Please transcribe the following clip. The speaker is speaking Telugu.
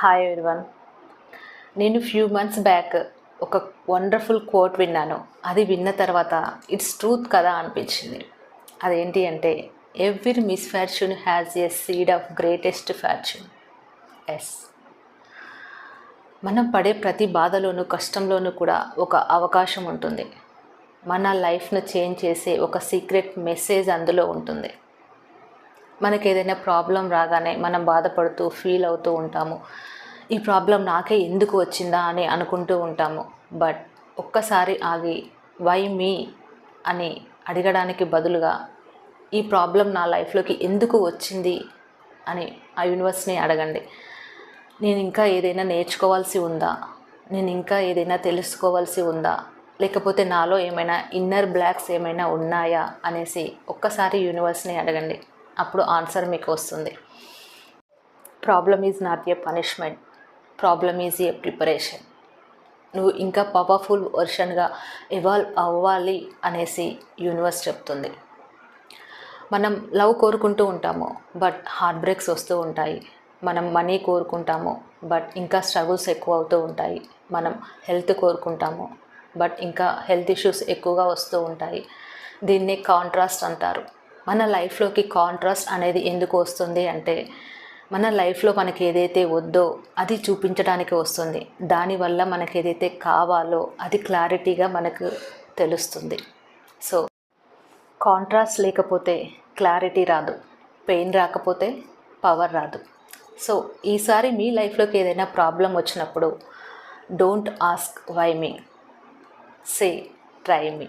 Hi everyone. నేను ఫ్యూ మంత్స్ బ్యాక్ ఒక వండర్ఫుల్ కోట్ విన్నాను. అది విన్న తర్వాత ఇట్స్ ట్రూత్ కదా అనిపించింది. అదేంటి అంటే, every misfortune has a seed of greatest fortune. Yes, మనం పడే ప్రతి బాధలోనూ కష్టంలోనూ కూడా ఒక అవకాశం ఉంటుంది. మన లైఫ్ను చేంజ్ చేసే ఒక సీక్రెట్ మెసేజ్ అందులో ఉంటుంది. మనకి ఏదైనా ప్రాబ్లం రాగానే మనం బాధపడుతూ ఫీల్ అవుతూ ఉంటాము. ఈ ప్రాబ్లం నాకే ఎందుకు వచ్చిందా అని అనుకుంటూ ఉంటాము. బట్ ఒక్కసారి ఆగి వై మీ అని అడగడానికి బదులుగా ఈ ప్రాబ్లం నా లైఫ్లోకి ఎందుకు వచ్చింది అని ఆ యూనివర్స్ని అడగండి. నేను ఇంకా ఏదైనా నేర్చుకోవాల్సి ఉందా, నేను ఇంకా ఏదైనా తెలుసుకోవాల్సి ఉందా, లేకపోతే నాలో ఏమైనా ఇన్నర్ బ్లాక్స్ ఏమైనా ఉన్నాయా అనేసి ఒక్కసారి యూనివర్స్ని అడగండి. అప్పుడు ఆన్సర్ మీకు వస్తుంది. Problem is not a punishment, problem is a preparation. నువ్వు ఇంకా పవర్ఫుల్ వర్షన్గా ఎవాల్వ్ అవ్వాలి అనేసి యూనివర్స్ చెప్తుంది. మనం లవ్ కోరుకుంటూ ఉంటాము, బట్ హార్ట్ బ్రేక్స్ వస్తూ ఉంటాయి. మనం మనీ కోరుకుంటాము, బట్ ఇంకా స్ట్రగుల్స్ ఎక్కువ అవుతూ ఉంటాయి. మనం హెల్త్ కోరుకుంటాము, బట్ ఇంకా హెల్త్ ఇష్యూస్ ఎక్కువగా వస్తూ ఉంటాయి. దీన్నే కాంట్రాస్ట్ అంటారు. మన లైఫ్లోకి కాంట్రాస్ట్ అనేది ఎందుకు వస్తుంది అంటే, మన లైఫ్లో మనకి ఏదైతే వద్దో అది చూపించడానికి వస్తుంది. దానివల్ల మనకి ఏదైతే కావాలో అది క్లారిటీగా మనకు తెలుస్తుంది. సో కాంట్రాస్ట్ లేకపోతే క్లారిటీ రాదు, పెయిన్ రాకపోతే పవర్ రాదు. సో ఈసారి మీ లైఫ్లోకి ఏదైనా ప్రాబ్లం వచ్చినప్పుడు don't ask why me, say try me.